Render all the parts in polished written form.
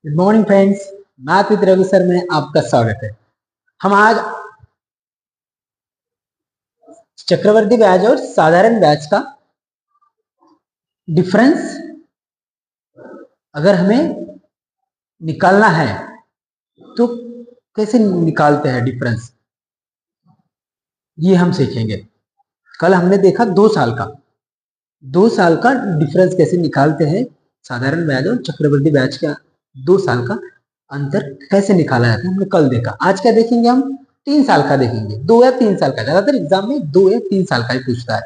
Good morning friends, math with Ravi sir में आपका स्वागत है। हम आज चक्रवर्ती ब्याज और साधारण ब्याज का डिफरेंस अगर हमें निकालना है तो कैसे निकालते हैं डिफरेंस, ये हम सीखेंगे। कल हमने देखा 2 साल का डिफरेंस कैसे निकालते हैं, साधारण ब्याज और चक्रवर्ती ब्याज का 2 साल का अंतर कैसे निकाला जाता है, हमने कल देखा। आज क्या देखेंगे हम? 3 साल का देखेंगे, 2 या 3 साल का। ज्यादातर एग्जाम में 2 या 3 साल का ही पूछता है।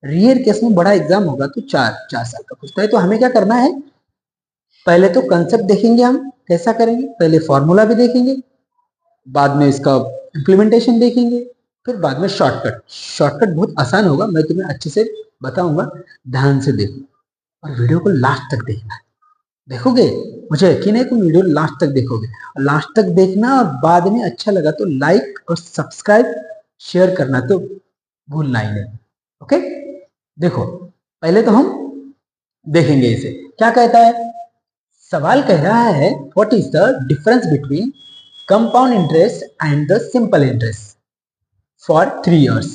रियर केस में बड़ा एग्जाम होगा तो 4 साल का पूछता है। तो हमें क्या करना है, पहले तो कंसेप्ट देखेंगे हम कैसा करेंगे, पहले फॉर्मूला भी देखेंगे, बाद में इसका इम्प्लीमेंटेशन देखेंगे, फिर बाद में शॉर्टकट। शॉर्टकट बहुत आसान होगा, मैं तुम्हें अच्छे से बताऊंगा, ध्यान से देखो और वीडियो को लास्ट तक देखना है। देखोगे, मुझे यकीन है तुम वीडियो लास्ट तक देखोगे। और लास्ट तक देखना और बाद में अच्छा लगा तो लाइक और सब्सक्राइब शेयर करना तो भूलना ही नहीं। ओके, देखो पहले तो हम देखेंगे इसे क्या कहता है। सवाल कह रहा है what is the difference between compound interest and the simple interest for 3 years।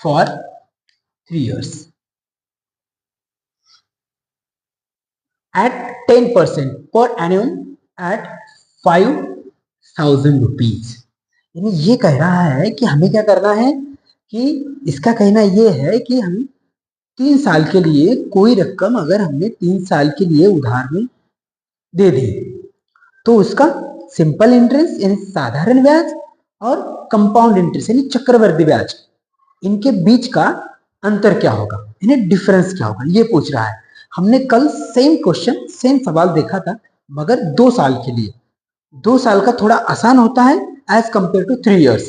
For 3 years at 10% per annum at 5,000 rupees। यानी ये कह रहा है कि हमें क्या करना है, कि इसका कहना ये है कि हम 3 साल के लिए कोई रकम अगर हमने 3 साल के लिए उधार में दे दी तो उसका सिंपल इंटरेस्ट यानी साधारण ब्याज और कंपाउंड इंटरेस्ट यानी चक्रवर्ती ब्याज, इनके बीच का अंतर क्या होगा, यानी डिफरेंस क्या होगा, ये पूछ रहा है। हमने कल सेम क्वेश्चन सेम सवाल देखा था, मगर 2 साल के लिए। 2 साल का थोड़ा आसान होता है एज कंपेयर टू 3 years,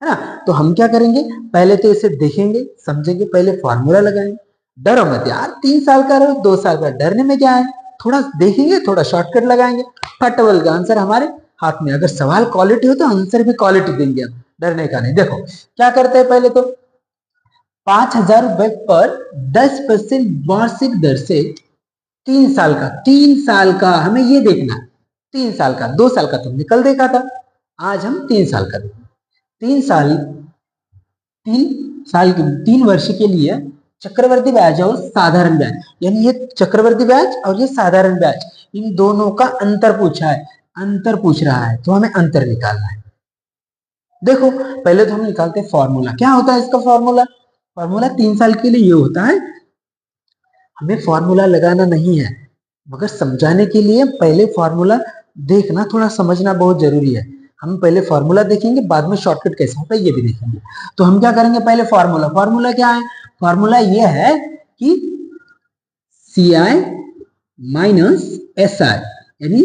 है ना। तो हम क्या करेंगे, पहले तो इसे देखेंगे समझेंगे, पहले फॉर्मूला लगाएंगे। डरो मत यार, 3 साल का रहो 2 साल का, डरने में क्या है। थोड़ा देखेंगे, थोड़ा शॉर्टकट लगाएंगे, फटाफट का आंसर हमारे हाथ में। अगर सवाल क्वालिटी हो तो आंसर भी क्वालिटी देंगे हम, डरने का नहीं। देखो क्या करते हैं, पहले तो 5,000 रुपए पर 10% वार्षिक दर से 3 साल का हमें ये देखना है। 3 साल का, 2 साल का तुमने कल देखा था, आज हम 3 साल का देखेंगे। 3 वर्ष के लिए चक्रवर्ती ब्याज और साधारण ब्याज, यानी ये चक्रवर्ती ब्याज और ये साधारण ब्याज, इन दोनों का अंतर पूछा है। अंतर पूछ रहा है तो हमें अंतर निकालना है। देखो पहले तो हम निकालते हैं फॉर्मूला। क्या होता है इसका फॉर्मूला? फॉर्मूला 3 साल के लिए ये होता है। हमें फॉर्मूला लगाना नहीं है, मगर समझाने के लिए पहले फॉर्मूला देखना, थोड़ा समझना बहुत जरूरी है। हम पहले फॉर्मूला देखेंगे, बाद में शॉर्टकट कैसे होता है ये भी देखेंगे। तो हम क्या करेंगे, पहले फॉर्मूला। फॉर्मूला क्या है? फॉर्मूला ये है कि CI माइनस SI यानी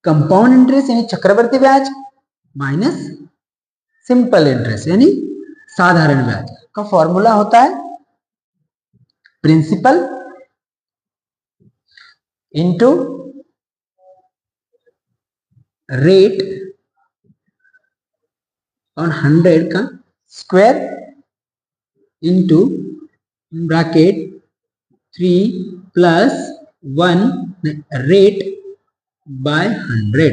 कंपाउंड इंटरेस्ट यानी चक्रवर्ती ब्याज माइनस सिंपल इंटरेस्ट यानी साधारण ब्याज का फॉर्मूला होता है प्रिंसिपल इंटू रेट ऑन 100 का square into bracket 3 plus 1 rate by 100,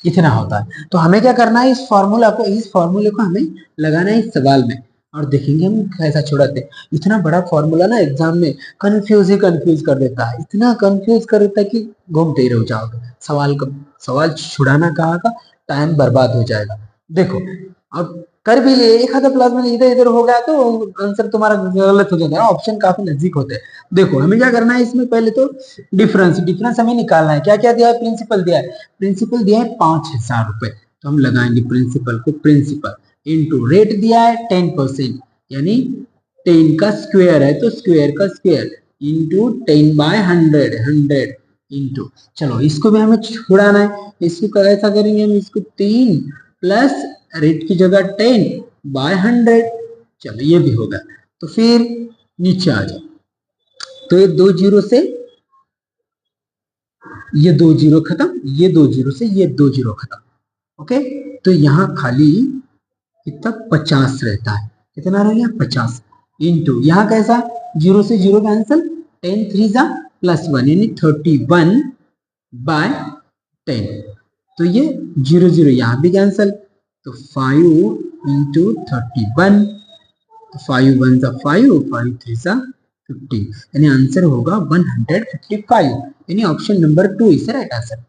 इतना होता है। तो हमें क्या करना है, इस फॉर्मूले को हमें लगाना है इस सवाल में, और देखेंगे हम कैसा छुड़ाते। इतना बड़ा फॉर्मूला ना एग्जाम में कंफ्यूज कर देता है, इतना कंफ्यूज कर देता है कि घूमते ही रह जाओगे। सवाल छुड़ाना कहाँ का, टाइम बर्बाद हो जाएगा। देखो अब कर भी लिए, एक आधा प्लस में इधर इधर हो गया तो आंसर तुम्हारा गलत हो जाएगा। ऑप्शन काफी नजदीक होते हैं। देखो हमें क्या करना है, इसमें पहले तो डिफरेंस हमें निकालना है। क्या क्या दिया है? प्रिंसिपल दिया है। प्रिंसिपल दिया है 5,000 रुपए, तो हम लगाएंगे प्रिंसिपल को, प्रिंसिपल इंटू रेट दिया है 10% यानी 10 का स्क्वायर है तो स्क्वायर का स्क्वायर इंटू 10 बाय 100 इंटू, चलो इसको भी हमें छुड़ाना है। इसको कैसा करेंगे हम, इसको 3 प्लस रेट की जगह 10 बाय 100, चलो ये भी होगा। तो फिर नीचे आ जाओ, तो ये 2 जीरो से ये 2 जीरो खत्म, ये 2 जीरो से ये 2 जीरो खत्म। ओके, तो यहाँ खाली कितना 50 रहता है। कितना रह गया? 50 इंटू यहाँ कैसा, जीरो से जीरो कैंसिल, 10 3 जा प्लस 1 यानी 31 बाय 10। तो ये 0 0 यहाँ भी कैंसल, तो 5 इंटू 31, तो 5 1 सा 5, 5 3 सा 15, यानी आंसर होगा 155, यानी option number 2 is right answer.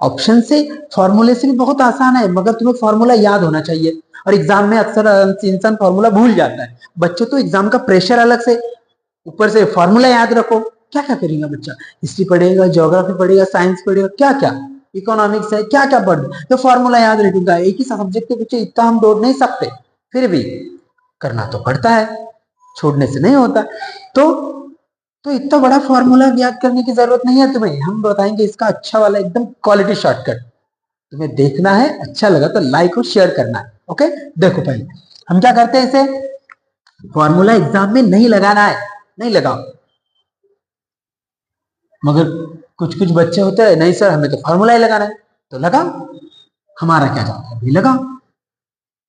Option से फॉर्मूले से भी बहुत आसान है, मगर तुम्हें फॉर्मूला याद होना चाहिए, और एग्जाम में अक्सर इंसान फॉर्मूला भूल जाता है। बच्चों तो एग्जाम का प्रेशर अलग से, ऊपर से फॉर्मूला याद रखो, क्या क्या करेगा बच्चा, हिस्ट्री पढ़ेगा, ज्योग्राफी पढ़ेगा, साइंस पढ़ेगा, क्या क्या, इकोनॉमिक्स है, क्या क्या पढ़, तो फॉर्मूला याद रखेगा। एक ही सब्जेक्ट के पीछे इतना हम दौड़ नहीं सकते, फिर भी करना तो पड़ता है, छोड़ने से नहीं होता। तो इतना बड़ा फॉर्मूला याद करने की जरूरत नहीं है तुम्हें, हम बताएंगे इसका अच्छा वाला एकदम क्वालिटी शॉर्टकट। तुम्हें देखना है, अच्छा लगा तो लाइक और शेयर करना है। ओके, देखो पहले हम क्या करते हैं, इसे फॉर्मूला एग्जाम में नहीं लगाना है, नहीं लगाओ, मगर कुछ कुछ बच्चे होते हैं, नहीं सर हमें तो फॉर्मूला ही लगाना है, तो लगाओ, हमारा क्या जाता है, लगाओ,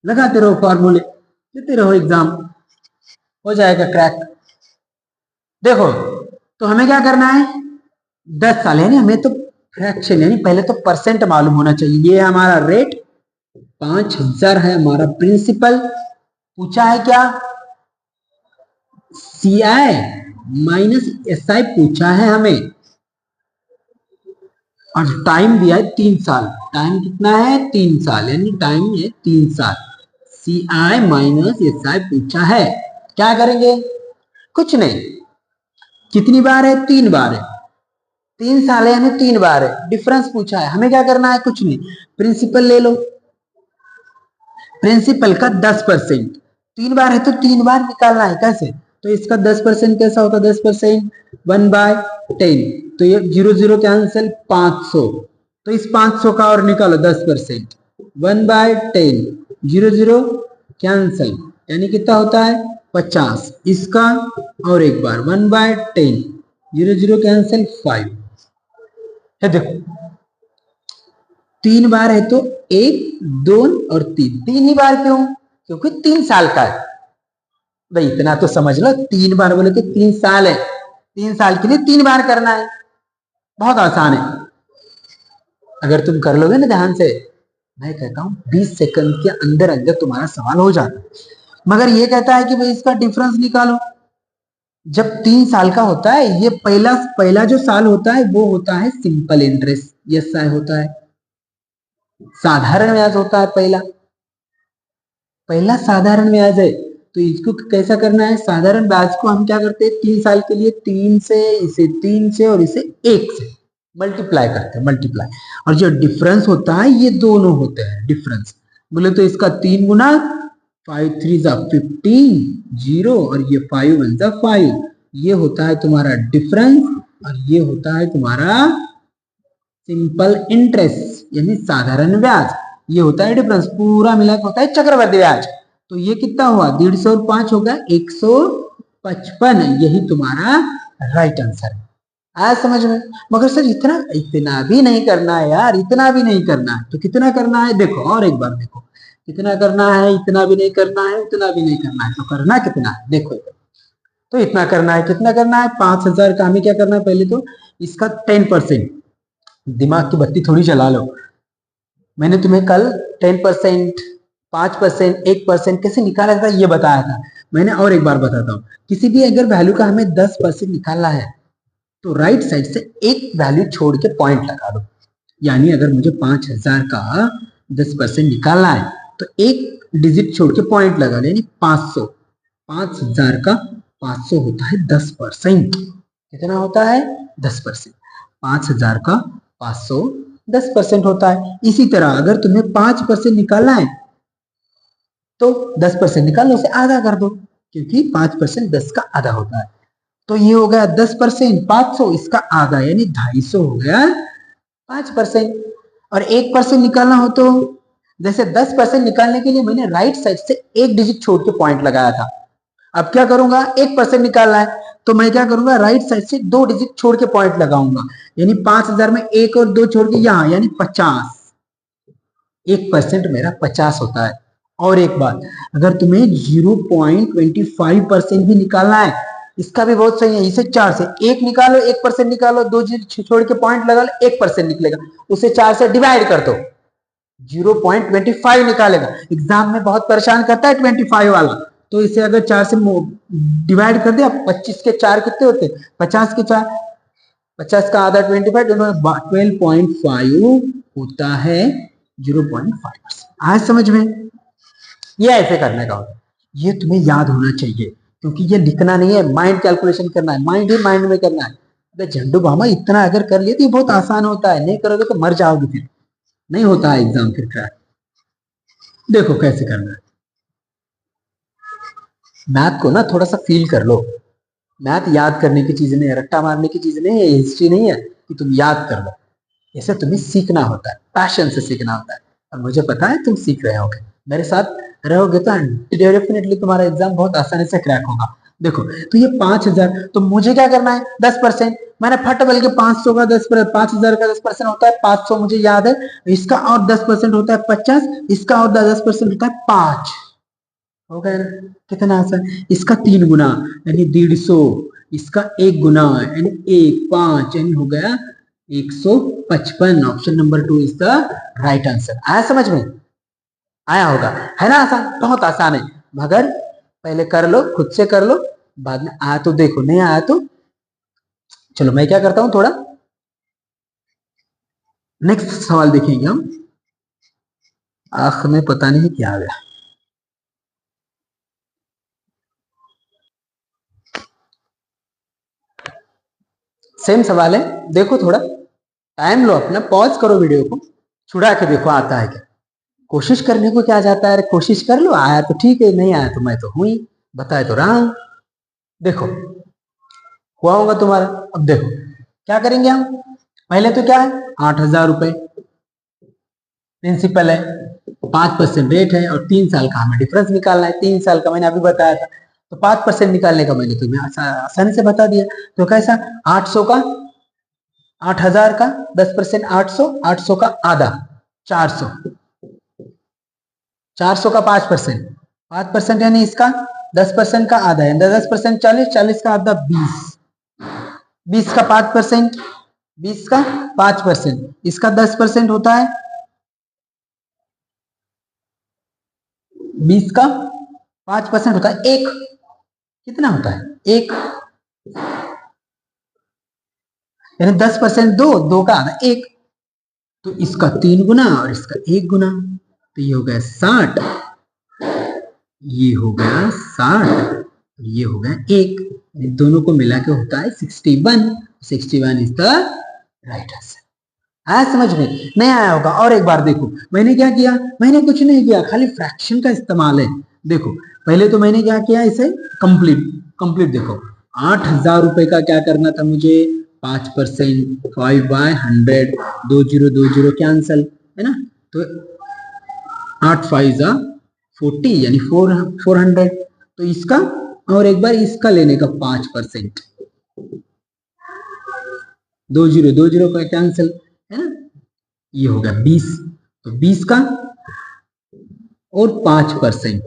लगाते रहो फॉर्मूले, देते रहो, एग्जाम हो जाएगा क्रैक। देखो, तो हमें क्या करना है, 10 साल, यानी हमें तो फ्रैक्शन यानी पहले तो परसेंट मालूम होना चाहिए। ये हमारा रेट 5000 है, हमारा प्रिंसिपल पूछा है क्या, CI माइनस SI पूछा है हमें, और टाइम दिया है 3 साल, टाइम कितना है 3 साल, यानी टाइम है 3 साल। CI माइनस SI पूछा है, क्या करेंगे, कुछ नहीं, कितनी बार है, 3 बार है, 3 साल है यानी 3 बार है, डिफरेंस पूछा है, हमें क्या करना है, कुछ नहीं, प्रिंसिपल ले लो, प्रिंसिपल का 10%, 3 बार है तो 3 बार निकालना है, कैसे, तो इसका 10% कैसा होता है, 10% 1/10, तो ये 0 0 कैंसिल, 500, तो इस 500 का और निकालो 10%, 1/10, 0 0 कैंसिल, यानी कितना होता है 50, इसका और एक बार 1/10, 0 0 कैंसिल 5 है। देखो 3 बार है तो 1 2 और 3, 3 ही बार क्यों, क्योंकि 3 साल का है भाई, इतना तो समझ लो, 3 बार बोले तो 3 साल है, 3 साल के लिए 3 बार करना है, बहुत आसान है, अगर तुम कर लोगे ना ध्यान से, मैं कहता हूं 20 सेकंड के अंदर अंदर तुम्हारा सवाल हो जाता है। मगर ये कहता है कि भाई इसका डिफरेंस निकालो, जब 3 साल का होता है, ये पहला पहला जो साल होता है वो होता है सिंपल इंटरेस्ट, SI होता है, साधारण ब्याज होता है, पहला पहला साधारण ब्याज है। तो इसको कैसा करना है, साधारण ब्याज को हम क्या करते हैं, 3 साल के लिए 3 से, इसे 3 से और इसे 1 से मल्टीप्लाई करते हैं, मल्टीप्लाई, और जो डिफरेंस होता है ये दोनों होते हैं डिफरेंस, बोले तो इसका 3 गुना, 5 3 जा 15 0, और ये 5 1 जा 5, ये होता है तुम्हारा डिफरेंस, और ये होता है तुम्हारा सिंपल इंटरेस्ट यानी साधारण ब्याज, ये होता है डिफरेंस, पूरा मिला के होता है चक्रवृद्धि ब्याज। तो ये कितना हुआ, 150 और 5 हो गया 155, यही तुम्हारा राइट आंसर है। आया समझ में, मगर सर इतना इतना भी नहीं करना है यार, इतना भी नहीं करना है, तो कितना करना है, देखो और एक बार देखो, कितना करना है, इतना भी नहीं करना है, उतना भी नहीं करना है, तो करना कितना है, देखो तो इतना करना है, कितना करना है, 5000 का हमें क्या करना है, पहले तो इसका 10%, दिमाग की बत्ती थोड़ी चला लो, मैंने तुम्हें कल 10%, 5%, 1% कैसे निकाला था ये बताया था मैंने, और एक बार बताता हूँ, किसी भी अगर वैल्यू का हमें 10% निकालना है, तो राइट साइड से एक वैल्यू छोड़ के पॉइंट लगा दो, यानी अगर मुझे 5000 का 10% निकालना है, तो एक डिजिट छोड़ के पॉइंट लगा लो, यानी 500, 5000 का 500 होता है 10%, कितना होता है 10%, 5000 का 500 10% होता है। इसी तरह अगर तुम्हें 5% निकालना है, तो 10% निकालो, उसे आधा कर दो, क्योंकि 5% 10 का आधा होता है, तो ये हो गया 10%, 500, इसका आधा यानी 250 हो गया 5%। और 1% निकालना हो तो, जैसे 10% निकालने के लिए मैंने राइट साइड से एक डिजिट छोड़ के पॉइंट लगाया था, अब क्या करूंगा, 1% निकालना है, तो मैं क्या करूंगा, राइट साइड से 2 डिजिट छोड़ के पॉइंट लगाऊंगा, यानी 5000 में 1 और 2 छोड़ के यहां, यानी 50, 1% मेरा 50 होता है। और एक बात, अगर तुम्हें 0.25% भी निकालना है, इसका भी बहुत सही है, इसे 4 से 1 निकालो, 1% निकालो, 2 छोड़ के पॉइंट लगा लो, 1% निकलेगा, उसे 4 से डिवाइड कर दो, 0.25 निकालेगा। एग्जाम में बहुत परेशान करता है 25 वाला, तो इसे अगर 4 से डिवाइड कर दिया, 25 के 4 कितने होते, 50 के 4, 50 का आधा 25, 12.5 होता है 0.5%। आज समझ में, ये ऐसे करने का होता है, ये तुम्हें याद होना चाहिए, क्योंकि ये लिखना नहीं है, माइंड कैलकुलेशन करना है, माइंड ही माइंड में करना है। अबे झंडू बामा, इतना अगर कर लिए तो ये बहुत आसान होता है, नहीं करोगे तो मर जाओगे, फिर नहीं होता है एग्जाम फिर क्रैक। देखो कैसे करना है, मैथ को ना थोड़ा सा फील कर लो, मैथ याद करने की चीज नहीं है, रट्टा मारने की चीज नहीं है, हिस्ट्री नहीं है कि तुम याद कर लो, इसे तुम्हें सीखना होता है, पैशन से सीखना होता है, और मुझे पता है तुम सीख रहे होगे, मेरे साथ रहोगे तो डेफिनेटली तुम्हारा एग्जाम बहुत आसानी से क्रैक होगा। देखो, तो ये 5000, तो मुझे क्या करना है, 10%, मैंने फट बल के 500 का 10%, 5000 का 10% होता है 500, मुझे याद है, इसका और 10% होता है 50, इसका और 10% होता है 5, हो गया ना, कितना आसान। इसका 3 गुना यानी 150, इसका 1 गुना यानी 1, 5 यानी हो गया 155। Option number 2 is the right answer. आया समझ में, आया होगा, है ना, आसान, बहुत आसान है, मगर पहले कर लो, खुद से कर लो, बाद में आया तो देखो, नहीं आया तो चलो मैं क्या करता हूं, थोड़ा नेक्स्ट सवाल देखेंगे हम। आख में पता नहीं क्या आ गया, सेम सवाल है, देखो थोड़ा टाइम लो अपना, पॉज करो वीडियो को, छुड़ा के देखो आता है क्या, कोशिश करने को क्या जाता है, अरे कोशिश कर लो, आया तो ठीक है, नहीं आया तो मैं तो हुई, बताए तो रहा हूं। देखो हुआ होगा तुम्हारा। अब देखो क्या करेंगे हम, पहले तो क्या है, 8000 रुपए प्रिंसिपल है, 5% रेट है, और 3 साल का हमें डिफरेंस निकालना है, 3 साल का मैंने अभी बताया था, तो 5% निकालने का मैंने तुम्हें आसानी से बता दिया। तो कैसा, 800 का, 8000 का 10%, 800, 800 का आधा 400, 400 का 5%, 5% यानी इसका 10% का आधा है, 10% 40, 40 का आधा 20, 20 का 5%, 20 का 5%, इसका 10% होता है, 20 का 5% होता है 1, कितना होता है 1, यानी 10% 2, 2 का आधा 1, तो इसका 3 गुना और इसका 1 गुना, तो ये हो गया 60, ये हो गया 60, ये हो गया 1, दोनों को मिला के होता है 61, 61 इज द राइट आंसर। आया समझ में, नहीं आया होगा और एक बार देखो, मैंने क्या किया, मैंने कुछ नहीं किया, खाली फ्रैक्शन का इस्तेमाल है। देखो पहले तो मैंने क्या किया, इसे कंप्लीट कंप्लीट देखो, 8000 रुपए का क्या करना था मुझे, 5%, 5/100, 20 कैंसल, है ना, तो 8 5 40 यानी 400, तो इसका और एक बार इसका लेने का 5%, 20 का कैंसिल, है ना, ये हो गया 20, तो 20 का और 5%,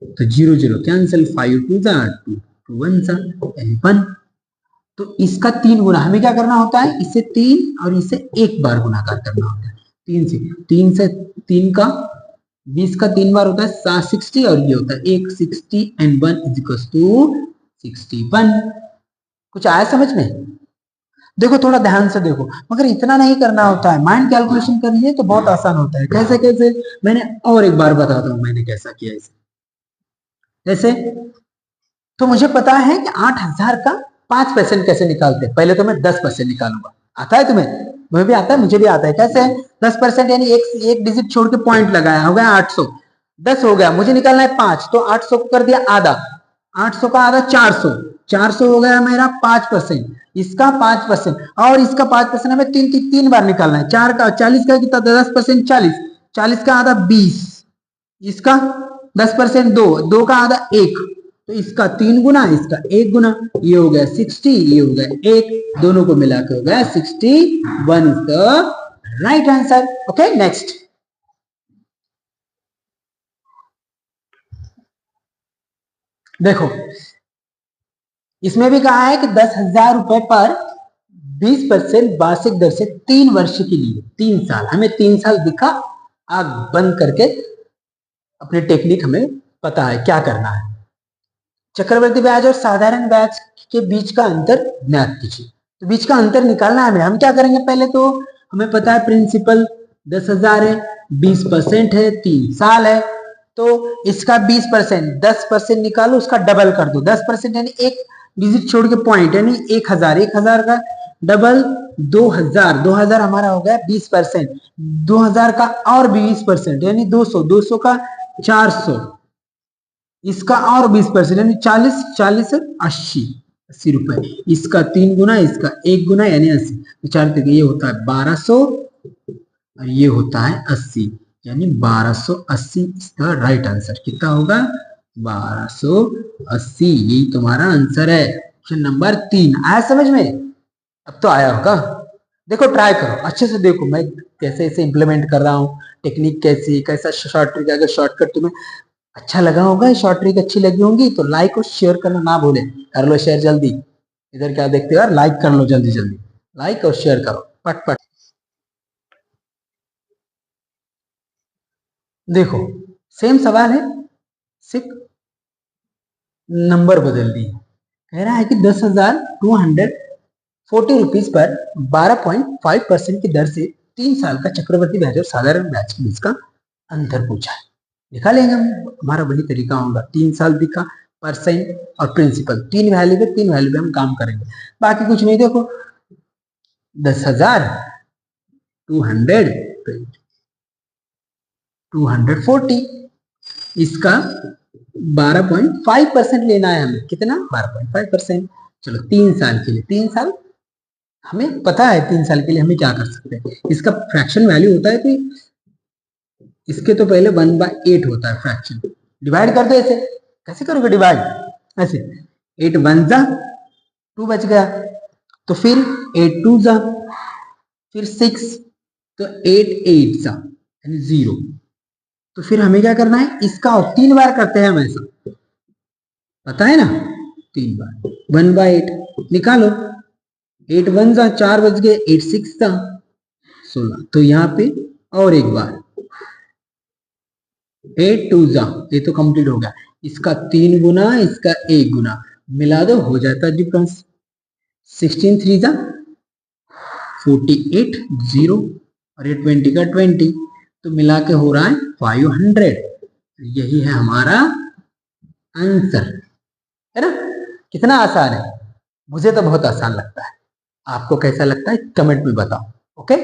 तो 0 कैंसिल, 5 2 2 2 1 1, तो इसका 3 गुना हमें क्या करना होता है, इसे 3 और इसे 1 बार गुणाकार करना होता है, 3 का 20 का 3 बार होता है 60, और ये होता है 1, 60 एंड 1 इज इक्वल टू 61। कुछ आया समझ में, देखो थोड़ा ध्यान से देखो, मगर इतना नहीं करना होता है, माइंड कैलकुलेशन करिए तो बहुत आसान होता है। कैसे कैसे, मैंने और एक बार बताता हूं मैंने कैसा किया इसे। जैसे, तो मुझे पता है कि 8000 का 5% कैसे निकालते हैं, पहले तो मैं 10% निकालूंगा, आता है तुम्हें, मुझे भी आता है, मुझे भी आता है, कैसे 10% यानी एक डिजिट छोड़ के पॉइंट लगाया, हो गया 800, 10 हो गया, मुझे निकालना है 5, तो 800 को कर दिया आधा, 800 का आधा 400, 400 हो गया मेरा 5%, इसका 5% और इसका 5% हमें तीन बार निकालना है, 4 का 40 का कितना, 10% 40, 40 का आधा 20, इसका 10% 2, 2 का आधा 1, तो इसका 3 गुना, इसका 1 गुना, ये हो गया 60, ये हो गया 1, दोनों को मिला के हो गया 61 is the right answer. Okay next, देखो इसमें भी कहा है कि 10,000 रुपए पर 20% वार्षिक दर से 3 वर्ष के लिए 3 साल, हमें 3 साल दिखा, आग बंद करके अपनी टेक्निक हमें पता है क्या करना है। चक्रवर्ती ब्याज और साधारण ब्याज के बीच का अंतर ज्ञात कीजिए। तो बीच का अंतर निकालना है हमें। हम क्या करेंगे, पहले तो हमें पता है प्रिंसिपल 10,000 है, 20% है, 3 साल है, तो इसका 20%, 10% निकालो, उसका डबल कर दो। 10% यानी एक डिजिट छोड़ के पॉइंट, यानी 1,000, 1,000 का डबल 2,000, 2,000 हमारा हो गया 20%, 2,000 का और 20% यानी 200, 200 का 400, इसका और 20% यानी 40, 40 80, 80 रुपए। इसका 3 गुना, इसका 1 गुना यानी 80, विचार करिए ये होता है 1200 और ये होता है 80, यानी 1280 इसका राइट आंसर कितना होगा, 1280, यही तुम्हारा आंसर है। ऑप्शन नंबर 3 आया समझ में? अब तो आया होगा। देखो ट्राई करो अच्छे से, देखो मैं कैसे इसे इंप्लीमेंट कर रहा हूँ, टेक्निक कैसी, कैसा शॉर्ट ट्रिक, अगर शॉर्टकट तुम्हें अच्छा लगा होगा, शॉर्ट ट्रिक अच्छी लगी होंगी तो लाइक और शेयर करना ना भूले। कर लो शेयर जल्दी, इधर क्या देखते हो यार, लाइक कर लो जल्दी जल्दी, लाइक और शेयर करो पट पट। देखो सेम सवाल है, सिर्फ नंबर बदल दिए। कह रहा है कि 10,240 रुपीज पर 12.5% की दर से 3 साल का चक्रवर्ती ब्याज और साधारण ब्याज के बीच का अंतर पूछा है। लिखा लेंगे हम, हमारा वही तरीका होगा, 3 साल दिखा, परसेंट और प्रिंसिपल, 3 वैल्यू पे हम काम करेंगे, बाकी कुछ नहीं। देखो 10,240, इसका 12.5% लेना है हमें, कितना 12.5%। चलो 3 साल के लिए, 3 साल हमें पता है, 3 साल के लिए हमें क्या कर सकते हैं, इसका फ्रैक्शन वैल्यू होता है, तो इसके तो पहले 1/8 होता है फ्रैक्शन, डिवाइड कर दो ऐसे। कैसे करोगे डिवाइड, ऐसे 8 1 जा 2 बच गया, तो फिर 8 2 जा, फिर 6, तो 8 8 जा यानी 0। तो फिर हमें क्या करना है, इसका 3 बार करते हैं हम ऐसा, पता है ना, 3 बार 1/8 निकालो, 8 1 जा 4 बच गए, 8 6 जा 16, तो यहाँ पे और एक बार 8 2 जा, ये तो कंप्लीट हो गया, इसका 3 गुना, इसका 1 गुना, मिला दो हो जाता है डिफरेंस, 16 3 जा 48 0 और ये 20 का 20, तो मिला के हो रहा है 500। यही है हमारा आंसर, है ना? कितना आसान है, मुझे तो बहुत आसान लगता है, आपको कैसा लगता है कमेंट में बताओ। ओके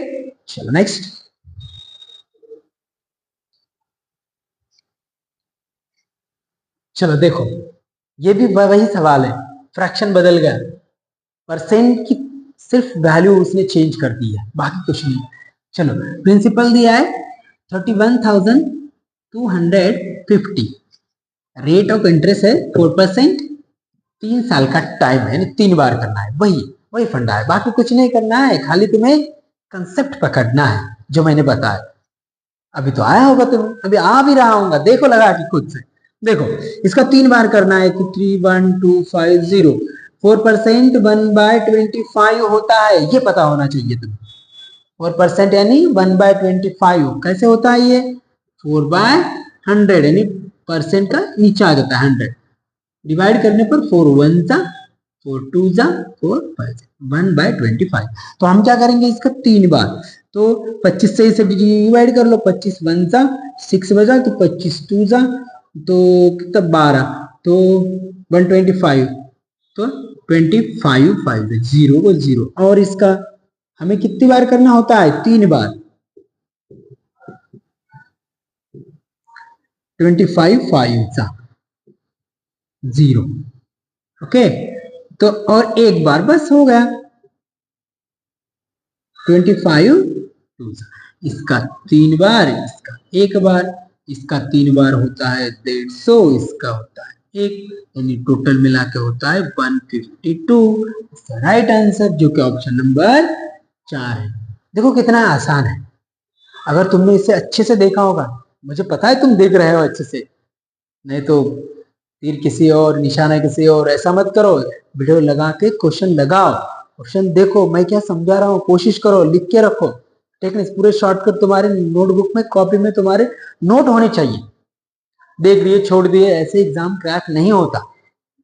चलो नेक्स्ट। चलो देखो, ये भी वही सवाल है, फ्रैक्शन बदल गया, परसेंट की सिर्फ वैल्यू उसने चेंज कर दी है, बाकी कुछ नहीं। चलो प्रिंसिपल दिया है 31,250, रेट ऑफ इंटरेस्ट है 4%, 3 साल का टाइम है, यानी 3 बार करना है, वही वही फंडा है, बाकी कुछ नहीं करना है, खाली तुम्हें कंसेप्ट पकड़ना है जो मैंने बताया। अभी तो आया होगा तुम, अभी आ भी रहा होगा, देखो लगा के खुद से। देखो इसका 3 बार करना है, तो 31250, 4% 1/25 होता है, ये पता होना चाहिए तुम्हें। 4% यानी 1/25 कैसे होता है ये, 4/100 यानी परसेंट का नीचे आ जाता है 100, डिवाइड करने पर 4 1 जा 4 2 जा 4 5 1/25। तो हम क्या करेंगे, इसका 3 बार, तो 25 से इसे डिवाइड कर लो, 25 1 जा 6 बजा, तो 25 2 जा तो कितना 12, तो 125, तो 25 5 0 को 0, और इसका हमें कितनी बार करना होता है, 3 बार, 25 5 जा 0। ओके, तो और एक बार बस हो गया, 25 2, इसका 3 बार, इसका 1 बार, इसका 3 बार होता है 150, इसका होता है 1, यानी टोटल मिला के होता है 152, इसका राइट आंसर जो कि ऑप्शन नंबर 4 है। देखो कितना आसान है, अगर तुमने इसे अच्छे से देखा होगा, मुझे पता है तुम देख रहे हो अच्छे से, नहीं तो तीर किसी और, निशाना किसी और, ऐसा मत करो। वीडियो लगा के क्वेश्चन लगाओ, क्वेश्चन देखो, मैं क्या समझा रहा हूँ, कोशिश करो, लिख के रखो। टेक्निक्स पूरे शॉर्टकट तुम्हारे नोटबुक में, कॉपी में तुम्हारे नोट होने चाहिए। देख लिए छोड़ दिए, ऐसे एग्जाम क्रैक नहीं होता।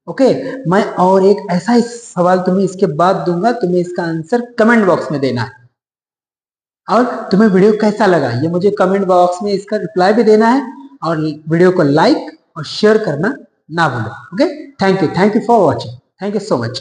ओके, मैं और एक ऐसा ही सवाल तुम्हें इसके बाद दूंगा, तुम्हें इसका आंसर कमेंट बॉक्स में देना है। और तुम्हें वीडियो कैसा लगा ये मुझे कमेंट बॉक्स में इसका रिप्लाई भी देना है, और वीडियो को लाइक और शेयर करना ना भूलो। Okay, thank you for watching, thank you so much.